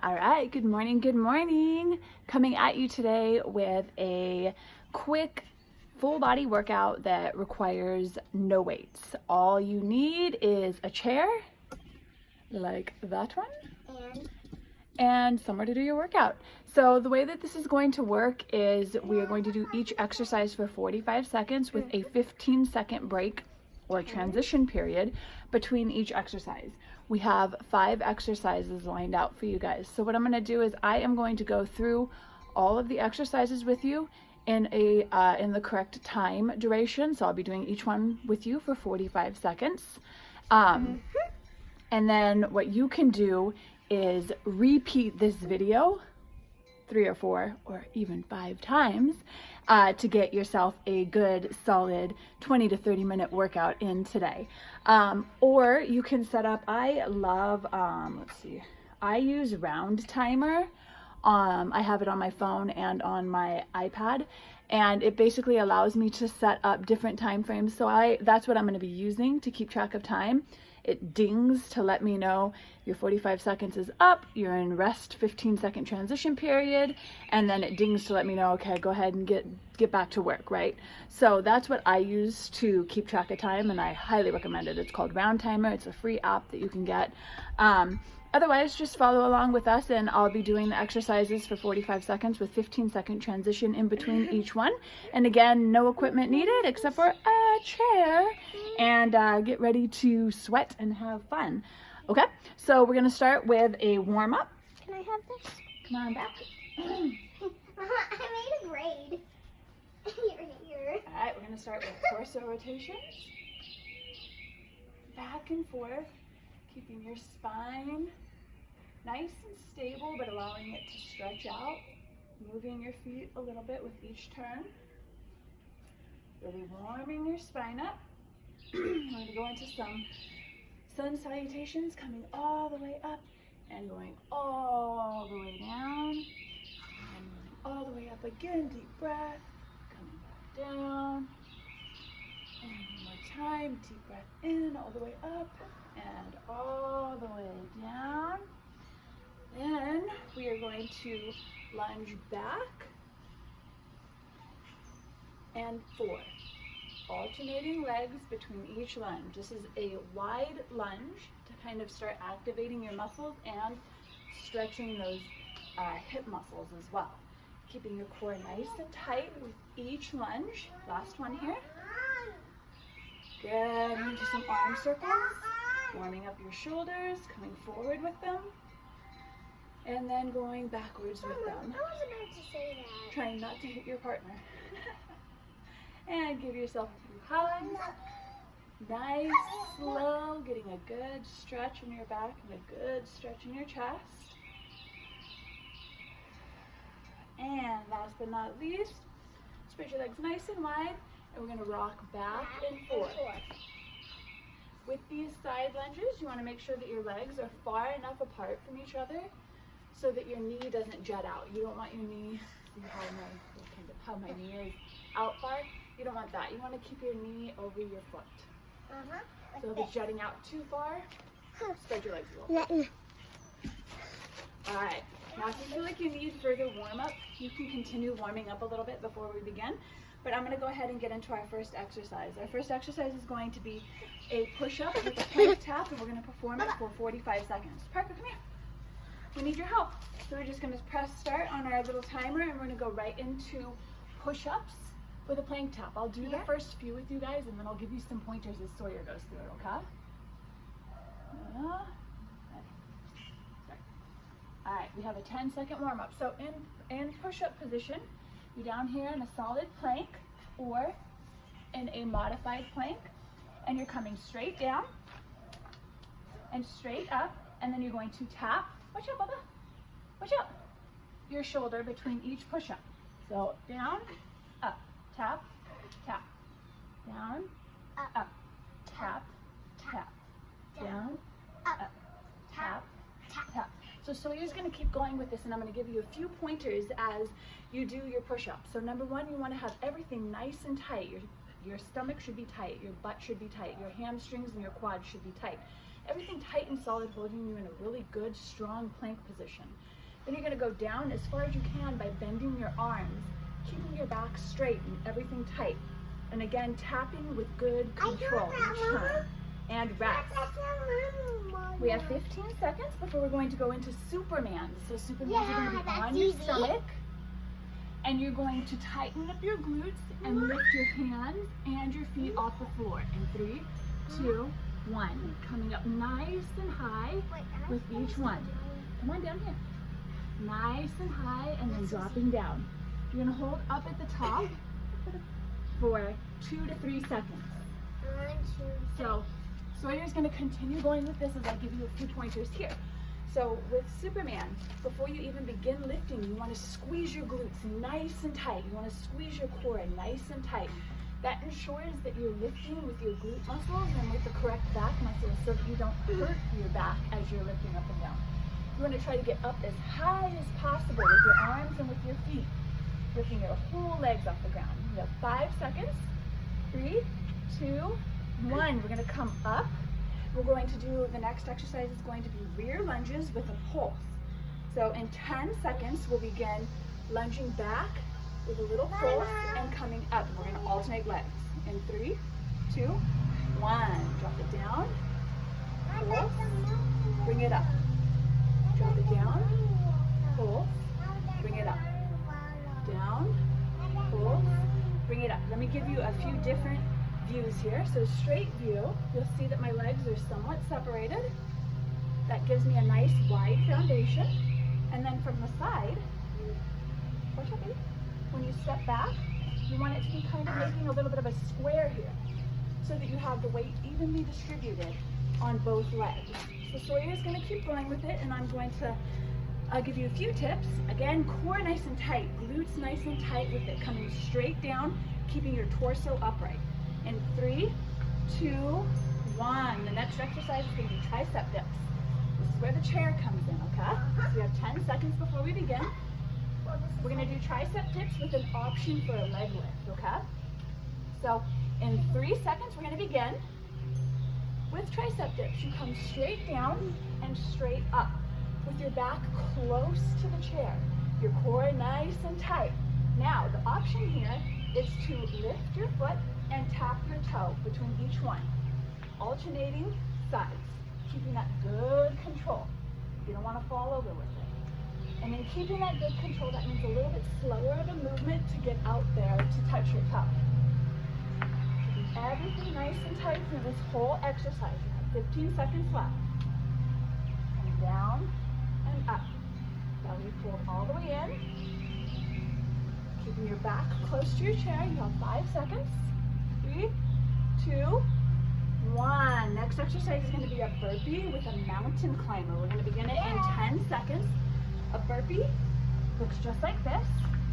All right, good morning, good morning. Coming at you today with a quick full body workout that requires no weights. All you need is a chair, like that one, and somewhere to do your workout. So the way that this is going to work is we are going to do each exercise for 45 seconds with a 15-second break or transition period between each exercise. We have 5 exercises lined out for you guys. So what I'm going to do is I am going to go through all of the exercises with you in the correct time duration. So I'll be doing each one with you for 45 seconds. And then what you can do is repeat this video 3 or 4 or even 5 times to get yourself a good solid 20 to 30 minute workout in today. Or you can set up, I love, I use Round Timer. I have it on my phone and on my iPad, and it basically allows me to set up different time frames. So that's what I'm going to be using to keep track of time. It dings to let me know your 45 seconds is up, you're in rest 15-second transition period, and then it dings to let me know, okay, go ahead and get back to work, right? So that's what I use to keep track of time, and I highly recommend it. It's called Round Timer. It's a free app that you can get. Otherwise, just follow along with us, and I'll be doing the exercises for 45 seconds with 15-second transition in between each one. And again, no equipment needed except for a chair, and get ready to sweat and have fun. Okay, so we're going to start with a warm-up. Can I have this? Come on back. I made a braid. Here. All right, we're going to start with torso rotations. Back and forth, keeping your spine nice and stable, but allowing it to stretch out. Moving your feet a little bit with each turn. Really warming your spine up. I'm going to go into some sun salutations, coming all the way up and going all the way down. And moving all the way up again. Deep breath. Coming back down. And one more time. Deep breath in, all the way up and all the way down. Then we are going to lunge back and forth, alternating legs between each lunge. This is a wide lunge to kind of start activating your muscles and stretching those hip muscles as well. Keeping your core nice and tight with each lunge. Last one here. Good. Into some arm circles. Warming up your shoulders, coming forward with them, and then going backwards with them. I was about to say that. Trying not to hit your partner. And give yourself a few hugs. Nice, slow, getting a good stretch in your back and a good stretch in your chest. And last but not least, spread your legs nice and wide, and we're going to rock back and forth. With these side lunges, you want to make sure that your legs are far enough apart from each other so that your knee doesn't jut out. You don't want your knee, see how my knee is out far. You don't want that. You want to keep your knee over your foot. So if it's jutting out too far, spread your legs a little bit. All right. Now if you feel like you need further warm up, you can continue warming up a little bit before we begin. But I'm going to go ahead and get into our first exercise. Our first exercise is going to be a push-up with a plank tap, and we're going to perform it for 45 seconds. Parker, come here. We need your help. So we're just going to press start on our little timer, and we're going to go right into push-ups with a plank tap. I'll do the first few with you guys, and then I'll give you some pointers as Sawyer goes through it, okay? All right, we have a 10-second warm-up. So in push-up position, you're down here in a solid plank or in a modified plank, and you're coming straight down and straight up, and then you're going to tap, watch out, Bubba, watch out, your shoulder between each push-up. So down, up, tap, tap, down, up, tap, tap, down, up, tap, tap. So Sawyer's going to keep going with this, and I'm going to give you a few pointers as you do your push-ups. So number one, you want to have everything nice and tight. Your stomach should be tight, your butt should be tight, your hamstrings and your quads should be tight. everything tight and solid, holding you in a really good, strong plank position. Then you're gonna go down as far as you can by bending your arms, keeping your back straight and everything tight. And again, tapping with good control each time. And rest. We have 15 seconds before we're going to go into Superman. So Superman, you're going to be on your stomach. And you're going to tighten up your glutes and lift your hands and your feet off the floor. In 3, 2, 1. Coming up nice and high with each one. Come on down here. Nice and high and then dropping down. You're going to hold up at the top for 2 to 3 seconds. So Sawyer's going to continue going with this as I give you a few pointers here. So with Superman, before you even begin lifting, you want to squeeze your glutes nice and tight. You want to squeeze your core nice and tight. That ensures that you're lifting with your glute muscles and with the correct back muscles so that you don't hurt your back as you're lifting up and down. You want to try to get up as high as possible with your arms and with your feet, lifting your whole legs off the ground. You have 5 seconds. 3, 2, 1. We're going to come up. We're going to do, the next exercise is going to be rear lunges with a pulse. So in 10 seconds, we'll begin lunging back with a little pulse and coming up. We're going to alternate legs. In 3, 2, 1. Drop it down. Pulse. Bring it up. Drop it down. Pulse. Bring it up. Down. Pulse. Bring it up. Let me give you a few different views here. So straight view, you'll see that my legs are somewhat separated. That gives me a nice wide foundation. And then from the side, watch out, baby. When you step back, you want it to be kind of making a little bit of a square here so that you have the weight evenly distributed on both legs. So Sawyer's going to keep going with it, and I'm going to give you a few tips. Again, core nice and tight, glutes nice and tight with it, coming straight down, keeping your torso upright. In 3, 2, 1. The next exercise is going to be tricep dips. This is where the chair comes in, okay? So we have 10 seconds before we begin. We're going to do tricep dips with an option for a leg lift, okay? So in 3 seconds, we're going to begin with tricep dips. You come straight down and straight up with your back close to the chair. Your core nice and tight. Now, the option here is to lift your foot and tap your toe between each one, alternating sides, keeping that good control. You don't want to fall over with it. And then keeping that good control, that means a little bit slower of a movement to get out there to touch your toe. Keeping everything nice and tight through this whole exercise. You have 15 seconds left. And down and up. Belly pulled all the way in. Keeping your back close to your chair. You have 5 seconds. 3, 2, 1. Next exercise is going to be a burpee with a mountain climber. We're going to begin it in 10 seconds. A burpee looks just like this,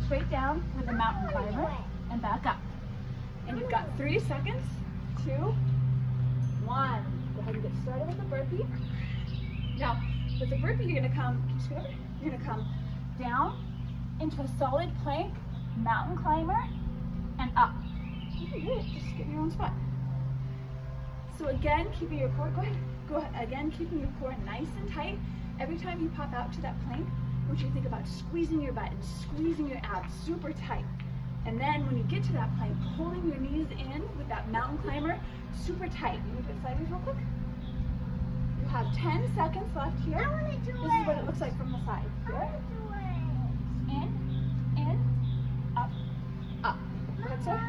straight down with a mountain climber and back up. And you've got 3 seconds, 2, 1. Go ahead and get started with the burpee. Now, with the burpee, you're going to come, you're going to come down into a solid plank, mountain climber, and up. Just get your own spot. So again, keeping your core, go ahead, again, keeping your core nice and tight. Every time you pop out to that plank, I want you to think about squeezing your butt and squeezing your abs super tight. And then when you get to that plank, holding your knees in with that mountain climber super tight. You move it sideways real quick. You have 10 seconds left here. I want to do This is what it looks like from the side. Here. In, up, up. That's it.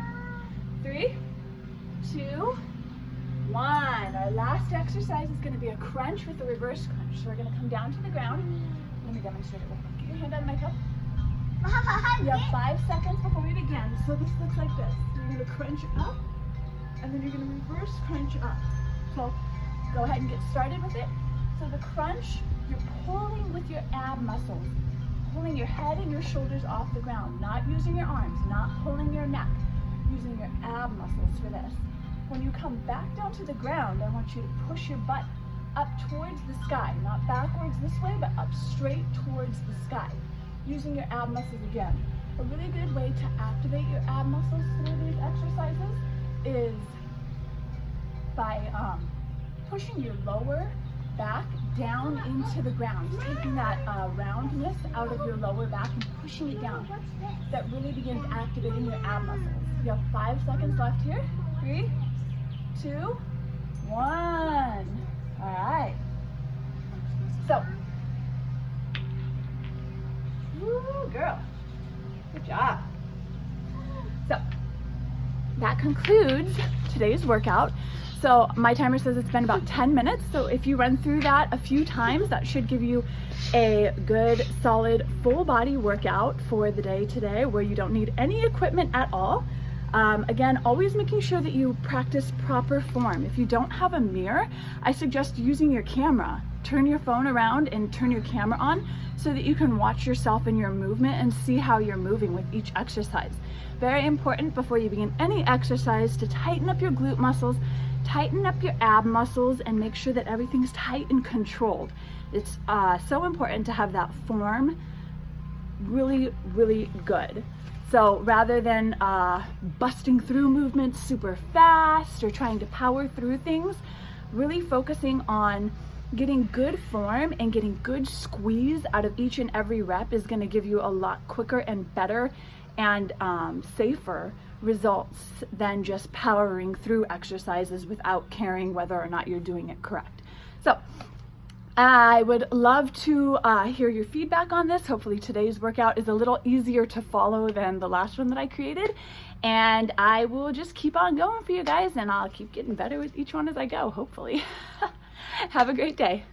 3, 2, 1. Our last exercise is going to be a crunch with a reverse crunch. So we're going to come down to the ground. Let me demonstrate it real quick. Get your hand on my cup. You have 5 seconds before we begin. So this looks like this. You're going to crunch up, and then you're going to reverse crunch up. So go ahead and get started with it. So the crunch, you're pulling with your ab muscles, pulling your head and your shoulders off the ground, not using your arms, not pulling your neck, using your ab muscles for this. When you come back down to the ground, I want you to push your butt up towards the sky, not backwards this way, but up straight towards the sky, using your ab muscles again. A really good way to activate your ab muscles through these exercises is by pushing your lower back down into the ground, taking that roundness out of your lower back and pushing it down. That really begins activating your ab muscles. You have 5 seconds left here. 3, 2, 1. All right. So, woo, girl. Good job. So, that concludes today's workout. So my timer says it's been about 10 minutes. So if you run through that a few times, that should give you a good, solid, full body workout for the day today where you don't need any equipment at all. Again, always making sure that you practice proper form. If you don't have a mirror, I suggest using your camera. Turn your phone around and turn your camera on so that you can watch yourself and your movement and see how you're moving with each exercise. Very important before you begin any exercise to tighten up your glute muscles, tighten up your ab muscles, and make sure that everything's tight and controlled. It's so important to have that form really, really good. So rather than busting through movements super fast or trying to power through things, really focusing on getting good form and getting good squeeze out of each and every rep is going to give you a lot quicker and better and safer results than just powering through exercises without caring whether or not you're doing it correct. So I would love to hear your feedback on this. Hopefully today's workout is a little easier to follow than the last one that I created, and I will just keep on going for you guys, and I'll keep getting better with each one as I go, hopefully. Have a great day.